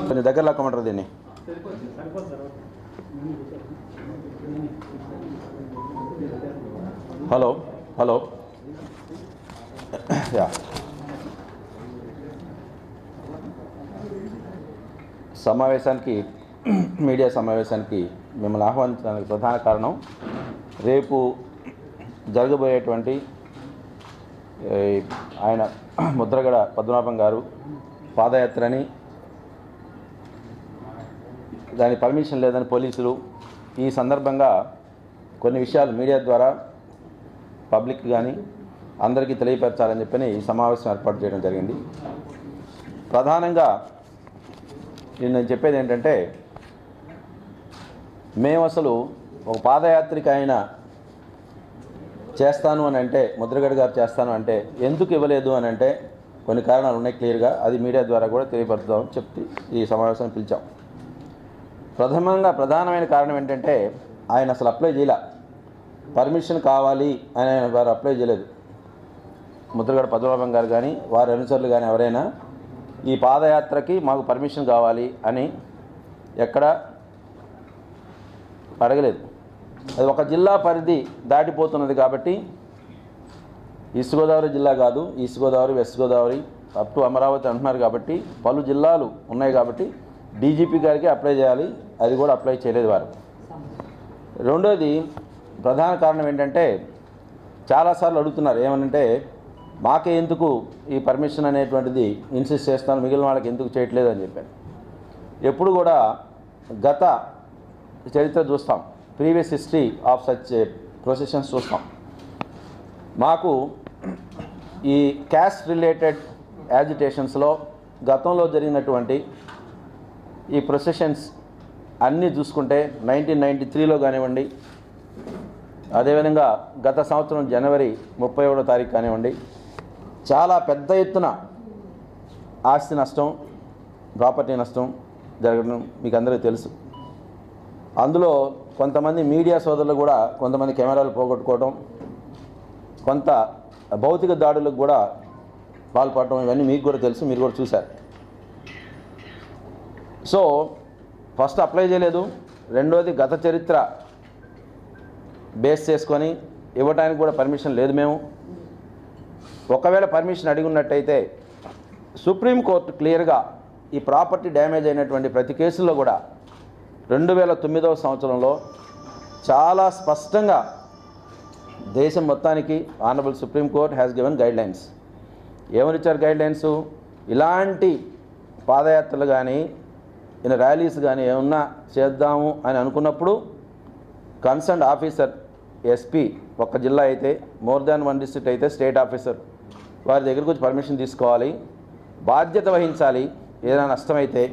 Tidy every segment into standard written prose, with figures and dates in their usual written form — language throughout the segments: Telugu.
కొంచెం దగ్గర లాక్కమంటారు దీన్ని. హలో హలో యా సమావేశానికి మీడియా సమావేశానికి మిమ్మల్ని ఆహ్వానించడానికి ప్రధాన కారణం రేపు జరగబోయేటువంటి ఆయన ముద్రగడ పద్మనాభం గారు పాదయాత్రని దాని పర్మిషన్ లేదని పోలీసులు ఈ సందర్భంగా కొన్ని విషయాలు మీడియా ద్వారా పబ్లిక్ కానీ అందరికీ తెలియపరచాలని చెప్పని ఈ సమావేశం ఏర్పాటు చేయడం జరిగింది. ప్రధానంగా నేను చెప్పేది ఏంటంటే, మేము అసలు ఒక పాదయాత్రికి ఆయన చేస్తాను అని అంటే, ముద్రగడ గారు చేస్తాను అంటే ఎందుకు ఇవ్వలేదు అని అంటే కొన్ని కారణాలు ఉన్నాయి క్లియర్గా. అది మీడియా ద్వారా కూడా తెలియపరుద్దామని చెప్పి ఈ సమావేశాన్ని పిలిచాం. ప్రధానమైన కారణం ఏంటంటే, ఆయన అసలు అప్లై చేయలే. పర్మిషన్ కావాలి అని వారు అప్లై చేయలేదు. ముద్రగడ పద్మనాభం గారు కానీ వారి అనుచరులు కానీ ఎవరైనా ఈ పాదయాత్రకి మాకు పర్మిషన్ కావాలి అని ఎక్కడ అడగలేదు. అది ఒక జిల్లా పరిధి దాటిపోతున్నది కాబట్టి, ఈస్ట్ గోదావరి జిల్లా కాదు, east Godavari, west Godavari up to Amaravati అంటున్నారు కాబట్టి పలు జిల్లాలు ఉన్నాయి కాబట్టి డీజీపీ గారికి అప్లై చేయాలి. అది కూడా అప్లై చేయలేదు వారు. రెండోది ప్రధాన కారణం ఏంటంటే, చాలాసార్లు అడుగుతున్నారు ఏమనంటే, మాకే ఎందుకు ఈ పర్మిషన్ అనేటువంటిది ఇన్సిస్ట్ చేస్తాను, మిగిలిన వాళ్ళకి ఎందుకు చేయట్లేదు అని చెప్పాను. ఎప్పుడు కూడా గత చరిత్ర చూస్తాం, previous history of such processions చూస్తాం. మాకు ఈ క్యాస్ట్ రిలేటెడ్ యాజిటేషన్స్లో గతంలో జరిగినటువంటి ఈ ప్రొసెషన్స్ అన్నీ చూసుకుంటే 1993లో కానివ్వండి, అదేవిధంగా గత సంవత్సరం జనవరి 31వ తారీఖు కానివ్వండి, చాలా పెద్ద ఎత్తున ఆస్తి నష్టం, ప్రాపర్టీ నష్టం జరగడం మీకు అందరికీ తెలుసు. అందులో కొంతమంది మీడియా సోదరులు కూడా కొంతమంది కెమెరాలు పోగొట్టుకోవడం, కొంత భౌతిక దాడులకు కూడా పాల్పడటం, ఇవన్నీ మీకు కూడా తెలుసు, మీరు కూడా చూశారు. సో ఫస్ట్ అప్లై చేయలేదు. రెండోది గత చరిత్ర బేస్ చేసుకొని ఇవ్వడానికి కూడా పర్మిషన్ లేదు. మేము ఒకవేళ పర్మిషన్ అడిగి ఉన్నట్టయితే సుప్రీంకోర్టు క్లియర్గా ఈ ప్రాపర్టీ డ్యామేజ్ అయినటువంటి ప్రతి కేసుల్లో కూడా 2009వ సంవత్సరంలో చాలా స్పష్టంగా దేశం మొత్తానికి honourable supreme court has given guidelines. ఏమనిచ్చారు గైడ్లైన్స్? ఇలాంటి పాదయాత్రలు కానీ ర్యాలీస్ కానీ ఏమన్నా చేద్దాము అని అనుకున్నప్పుడు కన్సర్న్ ఆఫీసర్, ఎస్పీ ఒక జిల్లా అయితే, మోర్ దాన్ వన్ డిస్ట్రిక్ట్ అయితే స్టేట్ ఆఫీసర్ వారి దగ్గరకు వచ్చి పర్మిషన్ తీసుకోవాలి, బాధ్యత వహించాలి ఏదైనా నష్టమైతే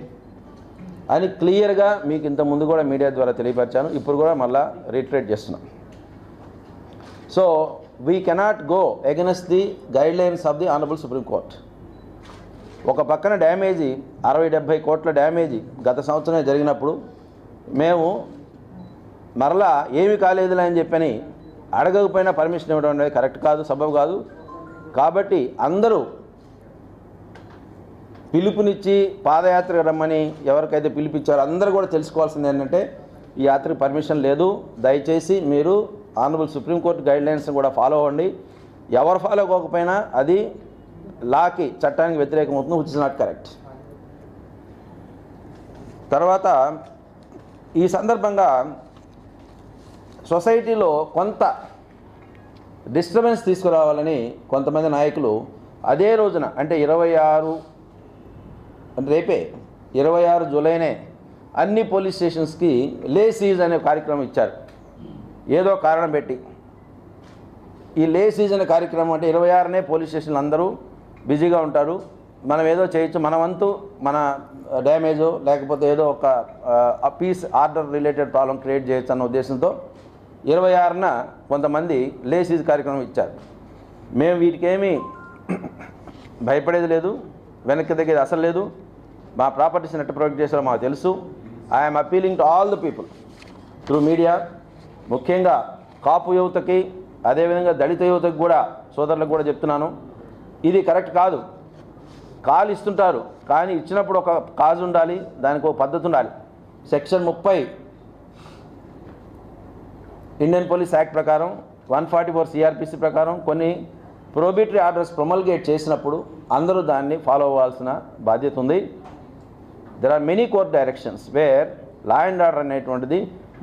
అని క్లియర్గా మీకు ఇంత ముందు కూడా మీడియా ద్వారా తెలియపరిచాను. ఇప్పుడు కూడా మళ్ళీ రీట్రేట్ చేస్తున్నాం. So we cannot go against the guidelines of the honourable Supreme Court. ఒక పక్కన డ్యామేజీ 60-70 కోట్ల డ్యామేజీ గత సంవత్సరమే జరిగినప్పుడు మేము మరలా ఏమీ కాలేదులే అని చెప్పని అడగకపోయినా పర్మిషన్ ఇవ్వడం అనేది కరెక్ట్ కాదు, సబబు కాదు. కాబట్టి అందరూ పిలుపునిచ్చి పాదయాత్రకు రమ్మని ఎవరికైతే పిలిపించారో అందరూ కూడా తెలుసుకోవాల్సింది ఏంటంటే, ఈ యాత్రకు పర్మిషన్ లేదు, దయచేసి మీరు ఆనరబుల్ సుప్రీంకోర్టు గైడ్లైన్స్ని కూడా ఫాలో అవ్వండి. ఎవరు ఫాలో అవ్వకపోయినా అది లాకి, చట్టానికి వ్యతిరేకం అవుతుంది, విచ్ ఇస్ నాట్ కరెక్ట్. తర్వాత ఈ సందర్భంగా సొసైటీలో కొంత డిస్టర్బెన్స్ తీసుకురావాలని కొంతమంది నాయకులు అదే రోజున అంటే 26 అంటే రేపే 26 జూలైనే అన్ని పోలీస్ స్టేషన్స్కి లే సీజ్ అనే కార్యక్రమం ఇచ్చారు. ఏదో కారణం పెట్టి ఈ లే సీజ్ అనే కార్యక్రమం అంటే 26నే పోలీస్ స్టేషన్లు అందరూ బిజీగా ఉంటారు, మనం ఏదో చేయొచ్చు, మన వంతు మన డ్యామేజో లేకపోతే ఏదో ఒక piece order related problem create చేయొచ్చు అన్న ఉద్దేశంతో 26న కొంతమంది లే సీజ్ కార్యక్రమం ఇచ్చారు. మేము వీటికేమీ భయపడేది లేదు, వెనక్కి తగ్గేది అసలు లేదు. మా ప్రాపర్టీస్ని ఎట్లా ప్రొటెక్ట్ చేసారో మాకు తెలుసు. I'm appealing to all the people through media, ముఖ్యంగా కాపు యువతకి, అదేవిధంగా దళిత యువతకి కూడా, సోదరులకు కూడా చెప్తున్నాను, ఇది కరెక్ట్ కాదు. కాల్ ఇస్తుంటారు, కానీ ఇచ్చినప్పుడు ఒక కాజు ఉండాలి, దానికి ఒక పద్ధతి ఉండాలి. సెక్షన్ 30 ఇండియన్ పోలీస్ యాక్ట్ ప్రకారం, 144 సిఆర్పిసి ప్రకారం కొన్ని ప్రోబిటరీ ఆర్డర్స్ ప్రొమల్గేట్ చేసినప్పుడు అందరూ దాన్ని ఫాలో అవ్వాల్సిన బాధ్యత ఉంది. There are many court directions where law and order అనేటువంటిది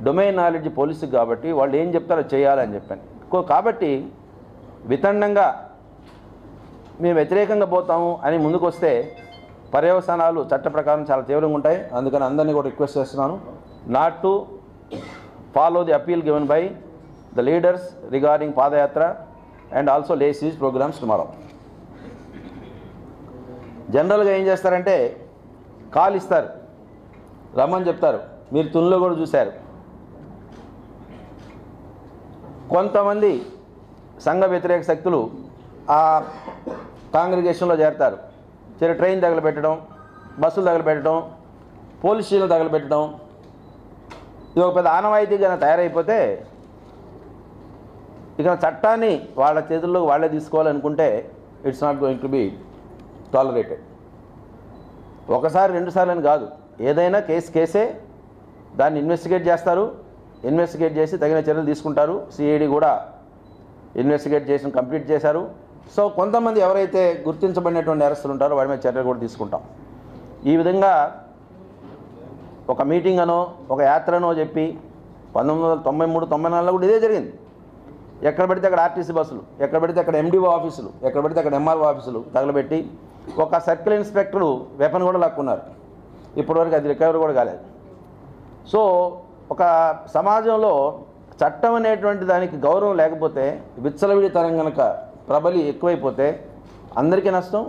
డొమైన్ నాలెడ్జ్ పోలీసుకి, కాబట్టి వాళ్ళు ఏం చెప్తారో చేయాలని చెప్పాను. కాబట్టి వితండంగా మేము వ్యతిరేకంగా పోతాము అని ముందుకు వస్తే పర్యవసానాలు చట్ట ప్రకారం చాలా తీవ్రంగా ఉంటాయి. అందుకని అందరినీ కూడా రిక్వెస్ట్ చేస్తున్నాను, not to follow the appeal given by the leaders regarding padayatra and also లే సీజ్ ప్రోగ్రామ్స్ టుమారో. జనరల్గా ఏం చేస్తారంటే కాల్ ఇస్తారు, రమ్మని చెప్తారు. మీరు తునిలో కూడా చూశారు, కొంతమంది సంఘ వ్యతిరేక శక్తులు ఆ కాంగ్రిగేషన్లో చేరతారు. ట్రైన్ తగలబెట్టడం, బస్సులు తగలబెట్టడం, పోలీస్ స్టేషన్లు తగలబెట్టడం, ఇది ఒక పెద్ద ఆనవాయితీగా తయారైపోతే ఇక చట్టాన్ని వాళ్ళ చేతుల్లోకి వాళ్ళే తీసుకోవాలనుకుంటే it's not going to be tolerated. ఒకసారి రెండుసార్లు అని కాదు, ఏదైనా కేసే. దాన్ని ఇన్వెస్టిగేట్ చేస్తారు, ఇన్వెస్టిగేట్ చేసి తగిన చర్యలు తీసుకుంటారు. సిఐడి కూడా ఇన్వెస్టిగేట్ చేసి కంప్లీట్ చేశారు. సో కొంతమంది ఎవరైతే గుర్తించబడినటువంటి నేరస్తులు ఉంటారో వాడి మీద చర్యలు కూడా తీసుకుంటాం. ఈ విధంగా ఒక మీటింగ్ అనో ఒక యాత్రనో చెప్పి 1993-94లో కూడా ఇదే జరిగింది. ఎక్కడ పడితే అక్కడ ఆర్టీసీ బస్సులు, ఎక్కడ పడితే అక్కడ ఎండిఓ ఆఫీసులు, ఎక్కడ పడితే అక్కడ ఎంఆర్ఓ ఆఫీసులు తగలబెట్టి ఒక సర్కిల్ ఇన్స్పెక్టరు వెపన్ కూడా లాక్కున్నారు. ఇప్పటివరకు అది రికవరీ కూడా కాలేదు. సో ఒక సమాజంలో చట్టం అనేటువంటి దానికి గౌరవం లేకపోతే, విచ్చలవిడితనం కనుక ప్రబలి ఎక్కువైపోతే అందరికీ నష్టం,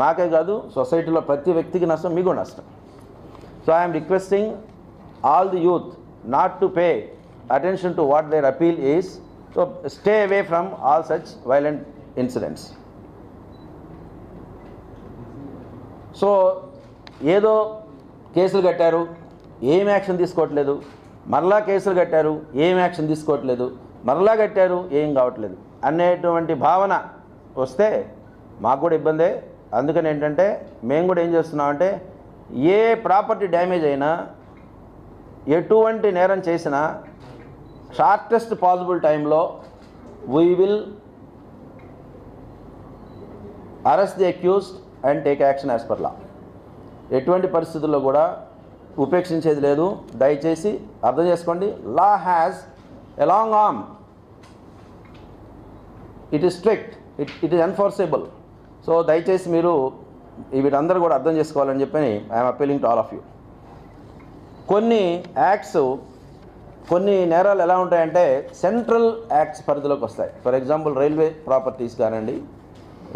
మాకే కాదు సొసైటీలో ప్రతి వ్యక్తికి నష్టం, మీకు నష్టం. So I'm requesting all the youth not to pay attention to what their appeal is. So stay away from all such violent incidents. So ఏదో కేసులు కట్టారు, ఏం యాక్షన్ తీసుకోవట్లేదు, మరలా కేసులు కట్టారు, ఏం యాక్షన్ తీసుకోవట్లేదు, మరలా కట్టారు, ఏం కావట్లేదు అనేటువంటి భావన వస్తే మాకు కూడా ఇబ్బందే. అందుకని ఏంటంటే మేము కూడా ఏం చేస్తున్నామంటే ఏ ప్రాపర్టీ డ్యామేజ్ అయినా, ఎటువంటి నేరం చేసినా షార్టెస్ట్ పాసిబుల్ టైంలో we will arrest the accused and take action as per law. ఎటువంటి పరిస్థితుల్లో కూడా ఉపేక్షించేది లేదు. దయచేసి అర్థం చేసుకోండి, law has a long arm, it is strict, it is enforceable. So దయచేసి మీరు వీటందరూ కూడా అర్థం చేసుకోవాలని చెప్పి I'm appealing to all of you. కొన్ని యాక్ట్స్, కొన్ని నేరాలు ఎలా ఉంటాయంటే సెంట్రల్ యాక్ట్స్ పరిధిలోకి వస్తాయి. ఫర్ ఎగ్జాంపుల్ రైల్వే ప్రాపర్టీస్ కానివ్వండి,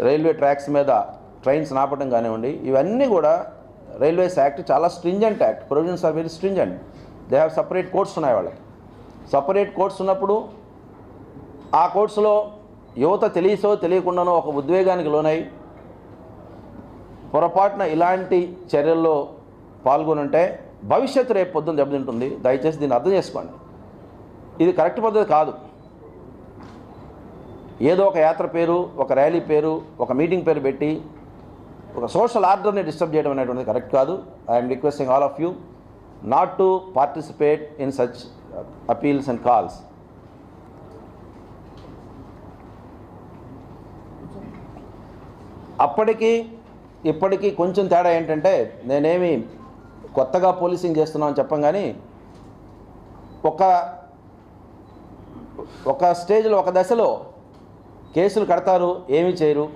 రైల్వే ట్రాక్స్ మీద ట్రైన్స్ నాపడం కానివ్వండి, ఇవన్నీ కూడా రైల్వేస్ యాక్ట్ చాలా stringent act. Provisions are very stringent. They have separate courts ఉన్నాయి వాళ్ళకి. సపరేట్ కోర్ట్స్ ఉన్నప్పుడు ఆ కోర్ట్స్లో యువత తెలియసో తెలియకుండానో ఒక ఉద్వేగానికి లోనై పొరపాటున ఇలాంటి చర్యల్లో పాల్గొనుంటే భవిష్యత్తు రేపు పొద్దున్న దెబ్బతింటుంది. దయచేసి దీన్ని అర్థం చేసుకోండి. ఇది కరెక్ట్ పద్ధతి కాదు. ఏదో ఒక యాత్ర పేరు, ఒక ర్యాలీ పేరు, ఒక మీటింగ్ పేరు పెట్టి ఒక సోషల్ ఆర్డర్ని డిస్టర్బ్ చేయడం అనేటువంటిది కరెక్ట్ కాదు. I'm requesting all of you not to participate in such appeals and calls. అప్పటికి ఇప్పటికీ కొంచెం తేడా ఏంటంటే, నేనేమి కొత్తగా పోలీసింగ్ చేస్తున్నామని చెప్పం, కానీ ఒక స్టేజ్లో, ఒక దశలో కేసులు కడతారు, ఏమీ చేయరు,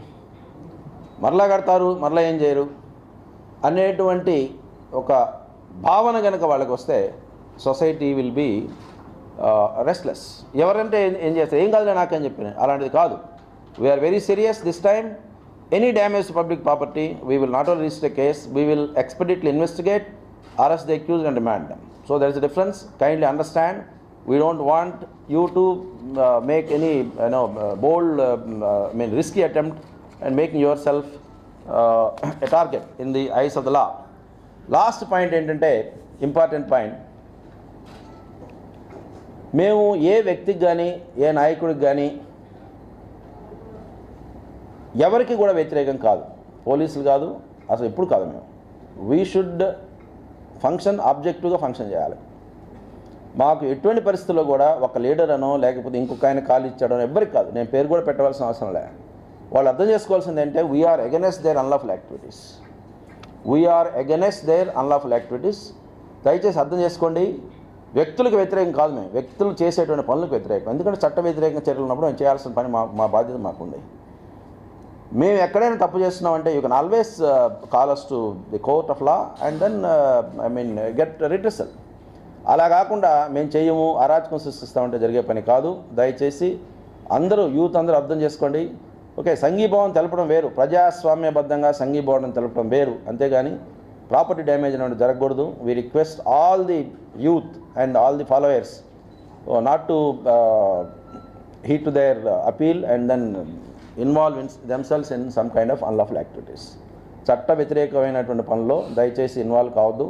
మరలా కడతారు, మరలా ఏం చేయరు అనేటువంటి ఒక భావన కనుక వాళ్ళకి వస్తే సొసైటీ విల్ బీ రెస్ట్లెస్. ఎవరంటే ఏం చేస్తారు, ఏం కాదులే నాకని చెప్పిన, అలాంటిది కాదు. We're very serious this time. Any damage to public property, we will not only register a case, we will expeditiously investigate, arrest the accused and remand them. So there is a difference. Kindly understand. We don't want you to make any bold, risky attempt and making yourself a target in the eyes of the law. Last point ఏంటంటే, important point. మేము ఏ వ్యక్తికి కానీ, ఏ నాయకుడికి కానీ, ఎవరికి కూడా వ్యతిరేకం కాదు. పోలీసులు కాదు, అసలు ఎప్పుడు కాదు. మేము వీ షుడ్ ఫంక్షన్ ఆబ్జెక్టివ్గా ఫంక్షన్ చేయాలి. మాకు ఎటువంటి పరిస్థితుల్లో కూడా ఒక లీడర్ అనో లేకపోతే ఇంకొక ఆయన కాలు ఇచ్చాడనో ఎవ్వరికి కాదు. నేను పేరు కూడా పెట్టవలసిన అవసరం లే. వాళ్ళు అర్థం చేసుకోవాల్సింది ఏంటంటే we're against their unlawful activities. We're against their unlawful activities. దయచేసి అర్థం చేసుకోండి. వ్యక్తులకు వ్యతిరేకం కాదు, మేము వ్యక్తులు చేసేటువంటి పనులకు వ్యతిరేకం. ఎందుకంటే చట్ట వ్యతిరేకంగా చర్యలు ఉన్నప్పుడు మేము చేయాల్సిన పని మా బాధ్యత మాకుంది. మేము ఎక్కడైనా తప్పు చేస్తున్నామంటే you can always call us to the court of law and then get redressal. అలా కాకుండా మేము చేయము, అరాచకం సృష్టిస్తామంటే జరిగే పని కాదు. దయచేసి అందరూ యూత్ అందరూ అర్థం చేసుకోండి. ఓకే, సంఘీభావం తెలపడం వేరు, ప్రజాస్వామ్యబద్ధంగా సంఘీభావం తెలపడం వేరు, అంతేగాని ప్రాపర్టీ డ్యామేజ్ అనేది జరగకూడదు. We request all the youth and all the followers not to heed to their appeal and then involve themselves in some kind of unlawful activities. చట్ట వ్యతిరేకమైనటువంటి పనుల్లో దయచేసి ఇన్వాల్వ్ కావద్దు.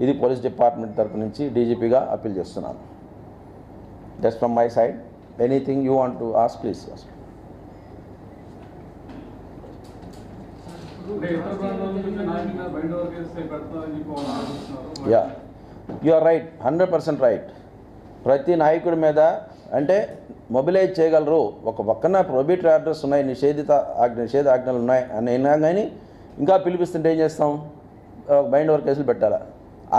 ఇది పోలీస్ డిపార్ట్మెంట్ తరపు నుంచి డీజీపీగా అప్పీల్ చేస్తున్నాను. Just from my side. Anything you want to ask please. Yeah, you are right, 100% right. ప్రతి నాయకుడి మీద అంటే మొబిలైజ్ చేయగలరు. ఒక పక్కన ప్రొహిబిటరీ ఆర్డర్స్ ఉన్నాయి, నిషేధ ఆజ్ఞలు ఉన్నాయి అని అయినా కానీ ఇంకా పిలిపిస్తుంటే ఏం చేస్తాం? బైండ్ ఓవర్ కేసులు పెట్టాలా?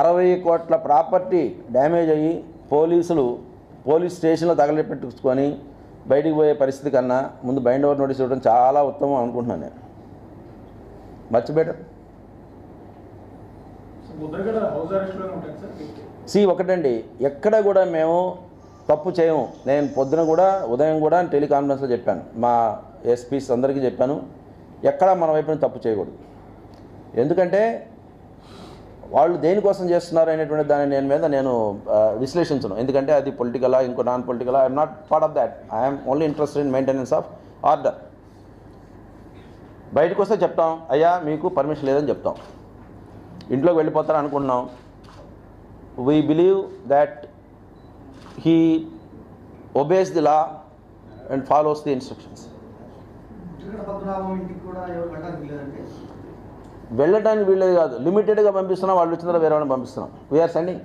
60 కోట్ల ప్రాపర్టీ డ్యామేజ్ అయ్యి పోలీస్ స్టేషన్లో తగలపెట్టుకొని బయటికి పోయే పరిస్థితి కన్నా ముందు బైండ్ ఓవర్ నోటీస్ ఇవ్వడం చాలా ఉత్తమం అనుకుంటున్నాను నేను. Much better. ఒకటండి, ఎక్కడ కూడా మేము తప్పు చేయము. నేను పొద్దున కూడా ఉదయం కూడా టెలికాన్ఫరెన్స్లో చెప్పాను, మా ఎస్పీస్ అందరికీ చెప్పాను, ఎక్కడ మన వైపున తప్పు చేయకూడదు. ఎందుకంటే వాళ్ళు దేనికోసం చేస్తున్నారు అనేటువంటి దాని నేను విశ్లేషించను. ఎందుకంటే అది పొలిటికలా ఇంకో నాన్ పొలిటికలా, I'm not part of that. I'm only interested in maintenance of order. బయటకు వస్తే చెప్తాం, అయ్యా మీకు పర్మిషన్ లేదని చెప్తాం. ఇంట్లోకి వెళ్ళిపోతారని అనుకుంటున్నాం. We believe that he obeys the law and follows the instructions. వెళ్ళటానికి వీళ్ళది కాదు, లిమిటెడ్గా పంపిస్తున్నాం. వాళ్ళు వచ్చిన తర్వాత వేరే వాళ్ళని పంపిస్తున్నాం. We're sending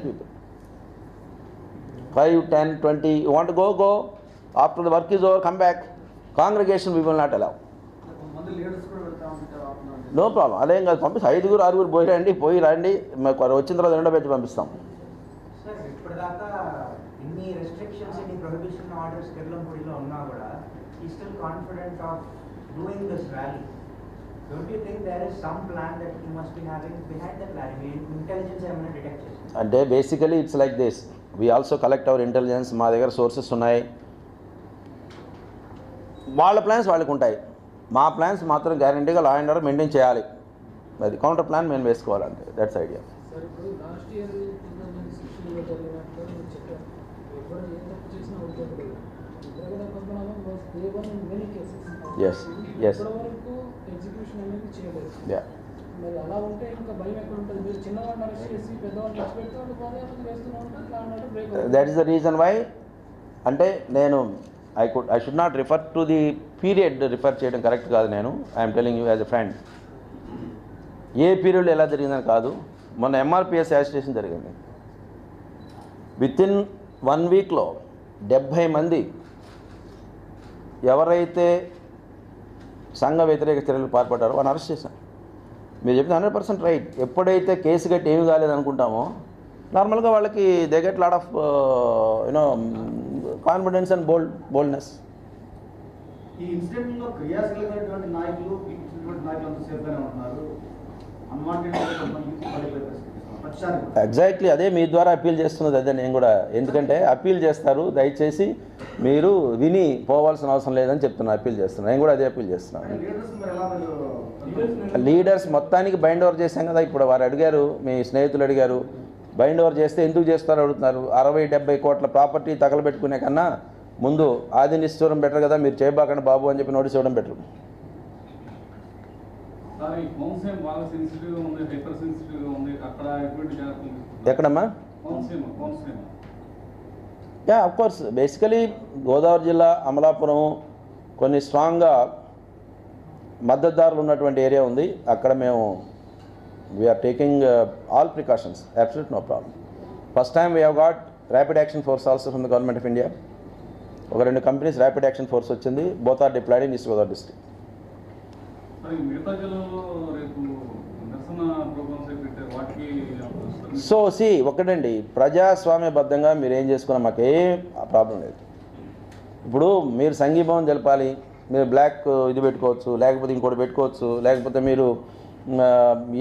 people 5, 10, 20. You want to go. After the work is over, come back. Congregation we will not allow. No problem. అదేం కాదు, పంపిస్తాం. 5, 6 పోయి రండి, వచ్చిన తర్వాత 2 పెట్టి పంపిస్తాం. ఇప్పటిదాకా ఇన్ని రెస్ట్రిక్షన్స్, ఇన్ని ప్రొహిబిషన్ ఆర్డర్స్ కెర్లంపూడిలో ఉన్నా కూడా ఈ still confident of doing this rally. Don't you think there is some plan that he must be having behind that rally? Intelligence ఏమైనా డిటెక్ట్ చేసింది అంటే basically it's like this. We also collect our intelligence. మా దగ్గర సోర్సెస్ ఉన్నాయి. వాళ్ళ ప్లాన్స్ వాళ్ళకు ఉంటాయి. మా ప్లాన్స్ మాత్రం గ్యారంటీగా లా అండ్ ఆర్డర్ మెయింటైన్ చేయాలి. అది కౌంటర్ ప్లాన్ మేము వేసుకోవాలంటే that's idea. Yes. Yeah. That is the reason why అంటే నేను I should not refer to the period. Refer చేయడం కరెక్ట్ కాదు. నేను I'm telling you as a friend. ఏ పీరియడ్లో ఎలా జరిగిందని కాదు. మొన్న ఎంఆర్పిఎస్ యాజిటేషన్ జరిగింది. వితిన్ 1 వీక్లో 70 మంది ఎవరైతే సంఘ వ్యతిరేక చర్యలు పాల్పడ్డారో వాళ్ళని అరెస్ట్ చేశాం. మీరు చెప్పింది 100% రైట్. ఎప్పుడైతే కేసు గట్టి ఏమి కాలేదనుకుంటామో నార్మల్గా వాళ్ళకి they get lot of confidence and boldness. ఈ ఇన్సిడెంట్లో క్రియాశీలమైనటువంటి నాయకులు అంతా సేఫ్గానే ఉంటున్నారు. ఎగ్జాక్ట్లీ అదే మీ ద్వారా అప్పీల్ చేస్తున్నది. అదే నేను కూడా. ఎందుకంటే అప్పీల్ చేస్తారు, దయచేసి మీరు విని పోవాల్సిన అవసరం లేదని చెప్తున్నా. అప్పీల్ చేస్తున్నాను. నేను కూడా అదే అప్పీల్ చేస్తున్నాను. లీడర్స్ మొత్తానికి బైండ్ ఓవర్ చేశాం కదా. ఇప్పుడు వారు అడిగారు, మీ స్నేహితులు అడిగారు, బైండ్ ఓవర్ చేస్తే ఎందుకు చేస్తారో అడుగుతున్నారు. 60-70 కోట్ల ప్రాపర్టీ తగలబెట్టుకునే కన్నా ముందు ఆది నిష్ఠూరం బెటర్ కదా. మీరు చేయబాకండి బాబు అని చెప్పి నోటీస్ ఇవ్వడం బెటర్. ఎక్కడమ్మా? Yeah, of course. Basically Godavari జిల్లా అమలాపురం కొన్ని స్ట్రాంగ్గా మద్దతుదారులు ఉన్నటువంటి ఏరియా ఉంది, అక్కడ మేము we're taking all precautions, absolute no problem. First time we have got rapid action force also from the government of India. ఒక 2 కంపెనీస్ ర్యాపిడ్ యాక్షన్ ఫోర్స్ వచ్చింది, both are deployed in East Godavari district. So ఒకటండి, ప్రజాస్వామ్యబద్ధంగా మీరు ఏం చేసుకున్నా మాకే ప్రాబ్లం లేదు. ఇప్పుడు మీరు సంఘీభావం తెలపాలి, మీరు బ్లాక్ ఇది పెట్టుకోవచ్చు, లేకపోతే ఇంకోటి పెట్టుకోవచ్చు, లేకపోతే మీరు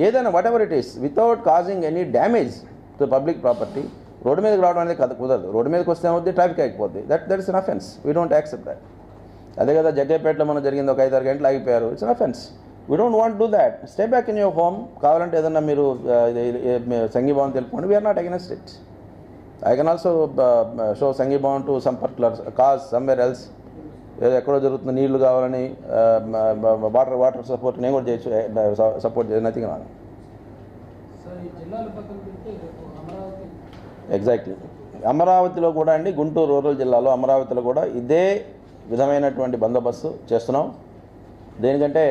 ఏదైనా what ever it is without causing any damage to public property road మీదకి రావడం అనేది కుదరదు. రోడ్డు మీదకి వస్తే ఏమవుతుంది, ట్రాఫిక్ అయిపోద్ది. That is an offence, we don't accept that. అదే కదా జగ్గేపేటలో మనం జరిగింది, ఒక 5-6 గంటలు ఆగిపోయారు, it's an offence. We don't want do that. Stay back in your home. కావాలంటే ఏదన్నా మీరు సంఘీభావం తెలుపుకోండి, we are not against it. I can also show సంఘీభావం to some particular cause somewhere else. ఏదో ఎక్కడో జరుగుతుంది, నీళ్లు కావాలని వాటర్ సపోర్ట్ నేను కూడా చేయొచ్చు, సపోర్ట్ చేయదు, నథింగ్ రాంగ్. ఎగ్జాక్ట్లీ. అమరావతిలో కూడా అండి, గుంటూరు రూరల్ జిల్లాలో అమరావతిలో కూడా ఇదే విధమైనటువంటి బందోబస్తు చేస్తున్నాం. దేనికంటే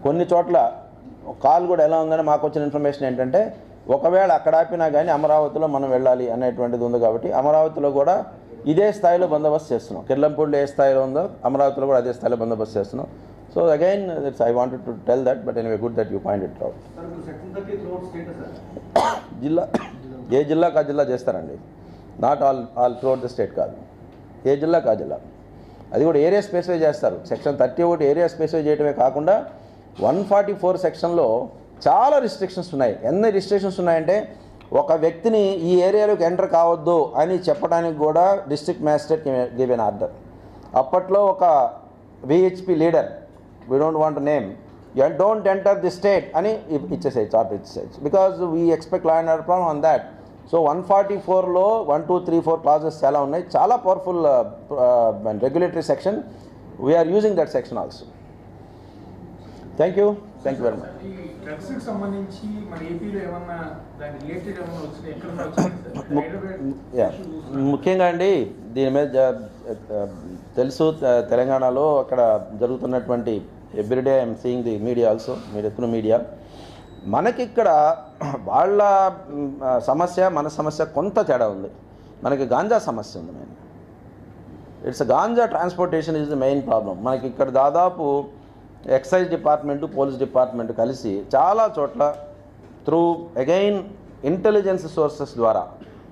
కొన్ని చోట్ల కాల్ కూడా ఎలా ఉందని మాకు వచ్చిన ఇన్ఫర్మేషన్ ఏంటంటే, ఒకవేళ అక్కడ ఆపినా కానీ అమరావతిలో మనం వెళ్ళాలి అనేటువంటిది ఉంది. కాబట్టి అమరావతిలో కూడా ఇదే స్థాయిలో బందోబస్తు చేస్తున్నాం. కిర్లంపూడిలో ఏ స్థాయిలో ఉందో అమరావతిలో కూడా అదే స్థాయిలో బందోబస్తు చేస్తున్నాం. So again it's I wanted to tell that, but anyway good that you point it out. జిల్లా ఏ జిల్లాకు ఆ జిల్లా చేస్తారండి, not all throughout the state కాదు, ఏ జిల్లాకు ఆ జిల్లా. అది కూడా ఏరియా స్పెసిఫై చేస్తారు. సెక్షన్ 31 ఏరియా స్పెసిఫై చేయడమే కాకుండా 144 సెక్షన్లో చాలా రిస్ట్రిక్షన్స్ ఉన్నాయి. ఎన్ని రిస్ట్రిక్షన్స్ ఉన్నాయంటే, ఒక వ్యక్తిని ఈ ఏరియాలోకి ఎంటర్ కావద్దు అని చెప్పడానికి కూడా డిస్ట్రిక్ట్ మ్యాజిస్ట్రేట్ గివెన్ ఆర్డర్. అప్పట్లో ఒక VHP leader, we don't want name, you don't enter the state అని ఇచ్చేసేయచ్చు, ఆర్డర్ ఇచ్చేసేయచ్చు, because we expect law and order problem on that. So 144లో 1, 2, 3, 4 క్లాజెస్ చాలా ఉన్నాయి, చాలా powerful regulatory section. We are using that section also. Thank you very much. డ్రగ్స్కి సంబంధించి మన ఏపీలో ఏమన్నా దాని రిలేటెడ్ ఏమన్నా వచ్చినాయి, ఎక్కడ ముఖ్యంగా అండి దీని మీద తెలుసు, తెలంగాణలో అక్కడ జరుగుతున్నటువంటి everyday I'm seeing the media also, మీరు ఎత్తున మీడియా. మనకిక్కడ వాళ్ళ సమస్య మన సమస్య కొంత తేడా ఉంది. మనకి గాంజా సమస్య ఉంది main. It's ganja transportation is the main problem. మనకి ఇక్కడ దాదాపు ఎక్సైజ్ డిపార్ట్మెంటు, పోలీస్ డిపార్ట్మెంట్ కలిసి చాలా చోట్ల త్రూ అగైన్ ఇంటెలిజెన్స్ సోర్సెస్ ద్వారా,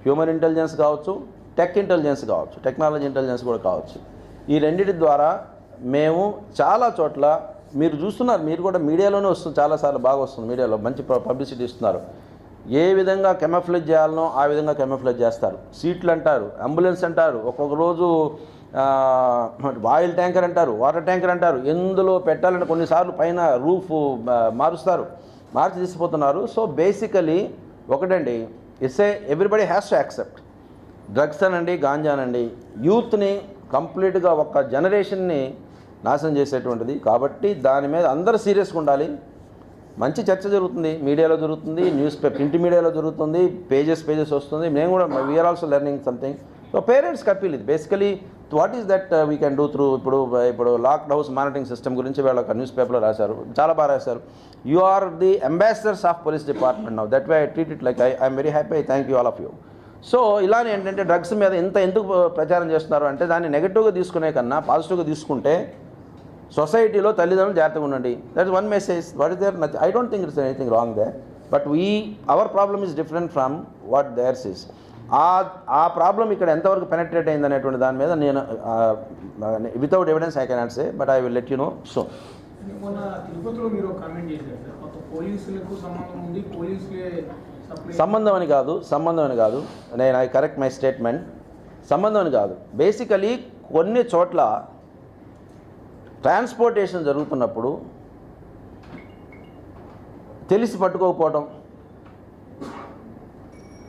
హ్యూమన్ ఇంటెలిజెన్స్ కావచ్చు, టెక్ ఇంటెలిజెన్స్ కావచ్చు, టెక్నాలజీ ఇంటెలిజెన్స్ కూడా కావచ్చు, ఈ రెండింటి ద్వారా మేము చాలా చోట్ల మీరు చూస్తున్నారు, మీరు కూడా మీడియాలోనే వస్తుంది, చాలాసార్లు బాగా వస్తుంది, మీడియాలో మంచి పబ్లిసిటీ ఇస్తున్నారు. ఏ విధంగా కెమోఫ్లేజ్ చేయాలనో ఆ విధంగా కెమోఫ్లేజ్ చేస్తారు. సీట్లు అంటారు, అంబులెన్స్ అంటారు, ఒక్కొక్క రోజు ఆయిల్ ట్యాంకర్ అంటారు, వాటర్ ట్యాంకర్ అంటారు, ఎందులో పెట్టాలంటే కొన్నిసార్లు పైన రూఫ్ మార్చి తీసుకుపోతున్నారు. సో బేసికలీ ఒకటండి, everybody has to accept drugs అనండి, గాంజానండి, యూత్ని కంప్లీట్గా ఒక జనరేషన్ని నాశనం చేసేటువంటిది. కాబట్టి దాని మీద అందరూ సీరియస్గా ఉండాలి. మంచి చర్చ జరుగుతుంది, మీడియాలో జరుగుతుంది, ప్రింట్ మీడియాలో జరుగుతుంది, పేజెస్ వస్తుంది. మేము కూడా we're also learning something. So పేరెంట్స్కి అప్పీల్ ఇది basically what is that we can do through. ఇప్పుడు లాక్డ్ హౌస్ మానిటరింగ్ సిస్టమ్ గురించి వీళ్ళ ఒక న్యూస్ పేపర్లో రాశారు, చాలా బాగా రాశారు. You are the ambassadors of police department now, that way I treat it like I'm very happy, I thank you all of you. So ఇలానే ఏంటంటే డ్రగ్స్ మీద ఎందుకు ప్రచారం చేస్తున్నారు అంటే, దాన్ని నెగిటివ్గా తీసుకునే కన్నా పాజిటివ్గా తీసుకుంటే సొసైటీలో తల్లిదండ్రులు జాగ్రత్తగా ఉండండి. That is one message. What is there? I don't think it's anything wrong there, but our problem is different from what theirs is. ఆ ప్రాబ్లం ఇక్కడ ఎంతవరకు పెనట్రేట్ అయింది అనేటువంటి దాని మీద నేను without evidence I cannot say, but I will let you know soon. మొన్న తిరుపతిలో మీరు కామెంట్ చేశారు సార్, కొంత పోలీసులకు సంబంధం ఉంది, పోలీసులే సంబంధం అని కాదు, నేను ఐ కరెక్ట్ మై స్టేట్మెంట్. సంబంధం అని కాదు, బేసికలీ కొన్ని చోట్ల ట్రాన్స్పోర్టేషన్ జరుగుతున్నప్పుడు తెలిసి పట్టుకోకపోవడం,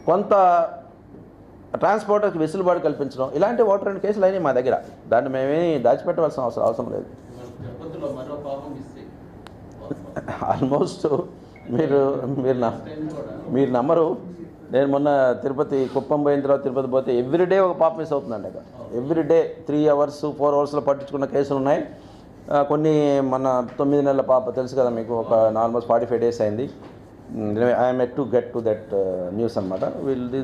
కొంత ట్రాన్స్పోర్టర్కి వెసులుబాటు కల్పించడం, ఇలాంటి 1-2 కేసులు అయినాయి మా దగ్గర. దాన్ని మేమేమి దాచిపెట్టవలసిన అవసరం లేదు. ఆల్మోస్ట్ మీరు నమ్మరు, నేను మొన్న తిరుపతి కుప్పం పోయిన తర్వాత తిరుపతి పోతే ఎవ్రీడే ఒక పాప మిస్ అవుతుందండి. అక్కడ ఎవ్రీడే 3 hours 4 hours పట్టించుకున్న కేసులు ఉన్నాయి. కొన్ని మన 9 నెలల పాప తెలుసు కదా మీకు, ఒక ఆల్మోస్ట్ 45 days అయింది. I'm at to get to that news అనమాట.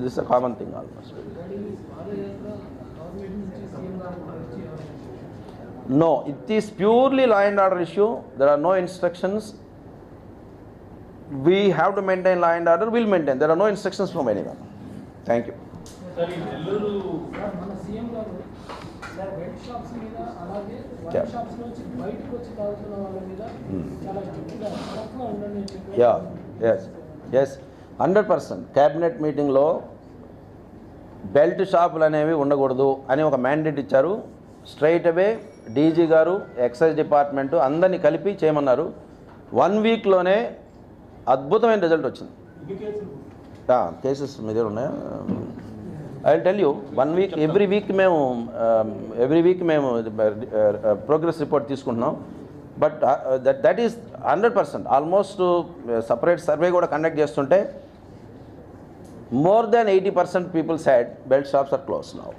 This a common thing almost. No, it is purely law and order issue. There are no instructions. We have to maintain law and order. We'll maintain. There are no instructions from anyone. Thank you. Sir ఈ నెల్లూరు మన సీఎం గారు బెడ్ షాప్స్ మీద అలాగే Yeah. వైన్ షాప్స్ నుంచి బయటకు వచ్చి తాగుతున్న వాళ్ళ మీద చాలా స్ట్రిక్ట్గా కరెక్ట్గా ఉండండి చెప్పి ఎస్ 100% క్యాబినెట్ మీటింగ్లో బెల్ట్ షాపులు అనేవి ఉండకూడదు అని ఒక మ్యాండేట్ ఇచ్చారు. స్ట్రైట్ అవే డీజీ గారు, ఎక్సైజ్ డిపార్ట్మెంటు అందరినీ కలిపి చేయమన్నారు. 1 weekలోనే అద్భుతమైన రిజల్ట్ వచ్చింది. కేసెస్ మీ దగ్గర ఉన్నాయా? I will tell you. 1 week every week మేము ప్రోగ్రెస్ రిపోర్ట్ తీసుకుంటున్నాం. But that is 100%. Almost separate survey కూడా కండక్ట్ చేస్తుంటే more than 80% people side belt shops are close now.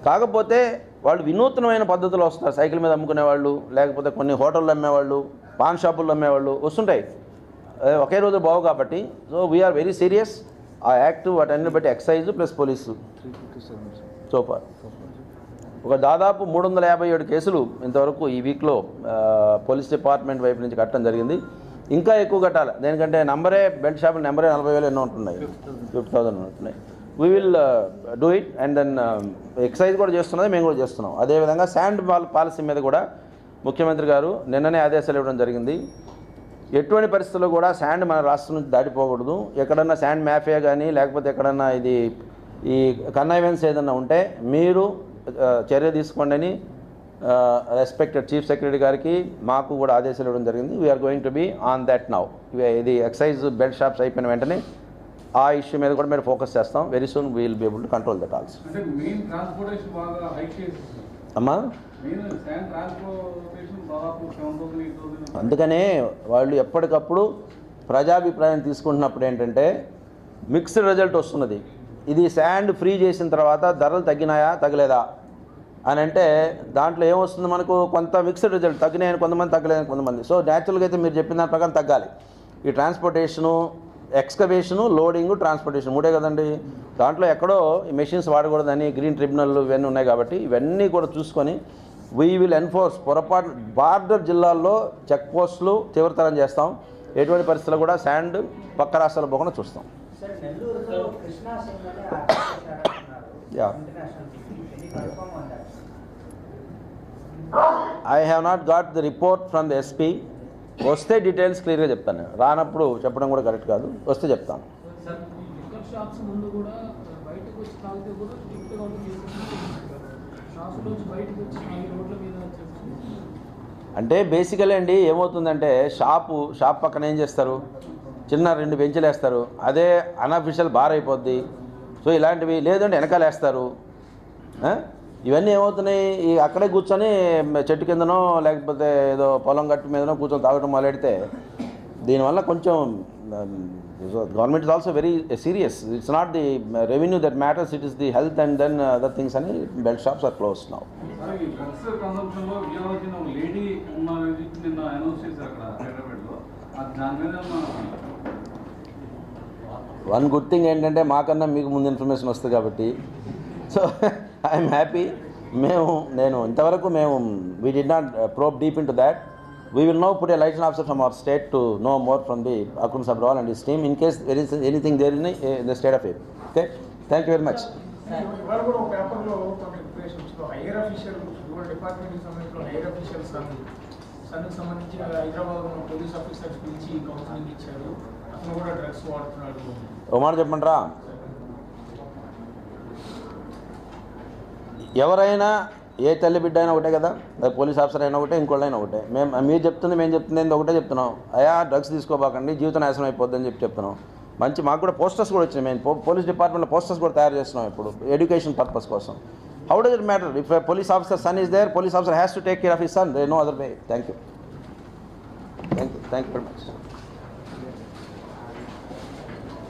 కాకపోతే వాళ్ళు వినూత్నమైన పద్ధతులు వస్తున్నారు. సైకిల్ మీద అమ్ముకునేవాళ్ళు, లేకపోతే కొన్ని హోటళ్ళు అమ్మేవాళ్ళు, పాన్ షాపుల్లో అమ్మేవాళ్ళు వస్తుంటాయి. ఒకే రోజు బాగు కాబట్టి. So we're very serious. ఆ యాక్ట్ వాటన్ని బట్టి ఎక్సైజ్ ప్లస్ పోలీసు సోఫార్ ఒక దాదాపు 357 కేసులు ఇంతవరకు ఈ వీక్లో పోలీస్ డిపార్ట్మెంట్ వైపు నుంచి కట్టడం జరిగింది. ఇంకా ఎక్కువ కట్టాలి. దేనికంటే నంబరే బెల్ట్ షాపుల నెంబరే 40,000 ఎన్నో ఉంటున్నాయి, 50,000 ఉంటున్నాయి. We will do it. And then excise కూడా చేస్తున్నది, మేము కూడా చేస్తున్నాం. అదేవిధంగా శాండ్ పాలసీ మీద కూడా ముఖ్యమంత్రి గారు నిన్ననే ఆదేశాలు ఇవ్వడం జరిగింది. ఎటువంటి పరిస్థితుల్లో కూడా శాండ్ మన రాష్ట్రం నుంచి దాటిపోకూడదు. ఎక్కడన్నా శాండ్ మాఫియా కానీ లేకపోతే ఎక్కడన్నా ఈ కన్నైవెన్స్ ఏదన్నా ఉంటే మీరు చర్య తీసుకోండి అని రెస్పెక్టెడ్ చీఫ్ సెక్రటరీ గారికి మాకు కూడా ఆదేశాలు ఇవ్వడం జరిగింది. We're going to be on that now. ఇది ఎక్సైజ్ బెల్ట్ షాప్స్ అయిపోయిన వెంటనే ఆ ఇష్యూ మీద కూడా మేము ఫోకస్ చేస్తాం. Very soon we will be able to control that also. అంటే మెయిన్ ట్రాన్స్పోర్టేషన్ బాగా హైక్ చేస్తుంది అమ్మా. మెయిన్ శాండ్ ట్రాన్స్పోర్టేషన్ దాదాపు 7,000 8,000. అందుకనే వాళ్ళు ఎప్పటికప్పుడు ప్రజాభిప్రాయం తీసుకుంటున్నప్పుడు ఏంటంటే మిక్స్డ్ రిజల్ట్ వస్తున్నది. ఇది శాండ్ ఫ్రీ చేసిన తర్వాత ధరలు తగ్గినాయా తగ్గలేదా అని అంటే దాంట్లో ఏమొస్తుంది మనకు, కొంత మిక్స్డ్ రిజల్ట్ తగ్గినాయని కొంతమంది, తగ్గలేదని కొంతమంది. సో న్యాచురల్గా అయితే మీరు చెప్పిన దాని ప్రకారం తగ్గాలి. ఈ ట్రాన్స్పోర్టేషను, ఎక్స్కవేషను, లోడింగ్, ట్రాన్స్పోర్టేషన్ 3 కదండి. దాంట్లో ఎక్కడో ఈ మెషిన్స్ వాడకూడదని గ్రీన్ ట్రిబ్యునల్ ఇవన్నీ ఉన్నాయి కాబట్టి ఇవన్నీ కూడా చూసుకొని వీ విల్ ఎన్ఫోర్స్. పొరపాటు బార్డర్ జిల్లాల్లో చెక్ పోస్టులు తీవ్రతరం చేస్తాం. ఎటువంటి పరిస్థితుల్లో కూడా శాండ్ పక్క రాష్ట్రాలు పోకుండా చూస్తాం. సార్ నెల్లూరులో కృష్ణా సింగ్ అనే ఆర్టిస్ట్ అంటున్నారు. Yeah. International any confirm on that? I have not got the report from the SP. వస్తే డీటెయిల్స్ క్లియర్గా చెప్తాను. రానప్పుడు చెప్పడం కూడా కరెక్ట్ కాదు. వస్తే చెప్తాను. లిక్కర్ షాప్స్ ముందు కూడా బయటకు వచ్చి తాగితే కూడా స్ట్రిక్ట్గా ఉంటుంది. షాప్స్ నుంచి బయటకు వచ్చి తాగి రోడ్ల మీద అంటే బేసికలీ అండి ఏమవుతుందంటే షాప్ పక్కన ఏం చేస్తారు, చిన్న 2 బెంచులు వేస్తారు. అదే అన్అఫిషియల్ బార్ అయిపోద్ది. సో ఇలాంటివి లేదంటే వెనకాల వేస్తారు. ఇవన్నీ ఏమవుతున్నాయి, ఈ అక్కడే కూర్చొని చెట్టు కిందనో లేకపోతే ఏదో పొలం గట్టు మీదనో కూర్చొని తాగడం మొదలెడితే దీనివల్ల కొంచెం government is also very serious. It's not the revenue that matters, it is the health and then other things అని belt shops are close now. ఈ డ్రగ్స్ కన్సంప్షన్లో విజయవాడ చెందిన ఒక లేడీ ఉన్నారని చెప్పి నిన్న అనౌన్స్ చేశారు అక్కడ హైదరాబాద్లో. దాని మీద వన్ గుడ్ థింగ్ ఏంటంటే మాకన్నా మీకు ముందు ఇన్ఫర్మేషన్ వస్తుంది కాబట్టి సో ఐఎమ్ హ్యాపీ. నేను ఇంతవరకు we did not probe deep in to that. We will now put a liaison officer from our state to know more from the Akun Sabrawal and his team in case there is anything there in the state of it. Okay? Thank you very much. ఇవాళ కూడా ఒక పేపర్లో కొన్ని ఇన్ఫర్మేషన్స్లో హైయర్ అఫీషియల్ డిపార్ట్మెంట్కి సంబంధించిన హైయర్ అఫీషియల్స్ సన్కి సంబంధించి హైదరాబాద్ పోలీస్ ఆఫీసర్స్ పిలిచి కౌన్సిలింగ్ ఇచ్చారు. అతను కూడా డ్రగ్స్ వాడుతున్నాడు. ఓ మాట చెప్పండిరా, ఎవరైనా ఏ తల్లి బిడ్డ అయినా ఒకటే కదా, పోలీస్ ఆఫీసర్ అయినా ఒకటే, ఇంకోళ్ళైనా ఒకటే. మీరు చెప్తుంది మేము చెప్తుంది ఒకటే చెప్తున్నాం. అయ్యా డ్రగ్స్ తీసుకోబాకండి, జీవితం నాశనం అయిపోద్దని చెప్తున్నాం. మాకు కూడా పోస్టర్స్ కూడా వచ్చినాయి. మేము పోలీస్ డిపార్ట్మెంట్లో పోస్టర్స్ కూడా తయారు చేస్తున్నాం ఇప్పుడు ఎడ్యుకేషన్ పర్పస్ కోసం. How does it matter if police officer son is there, police officer has to take care of his son. There no other way. Thank you very much.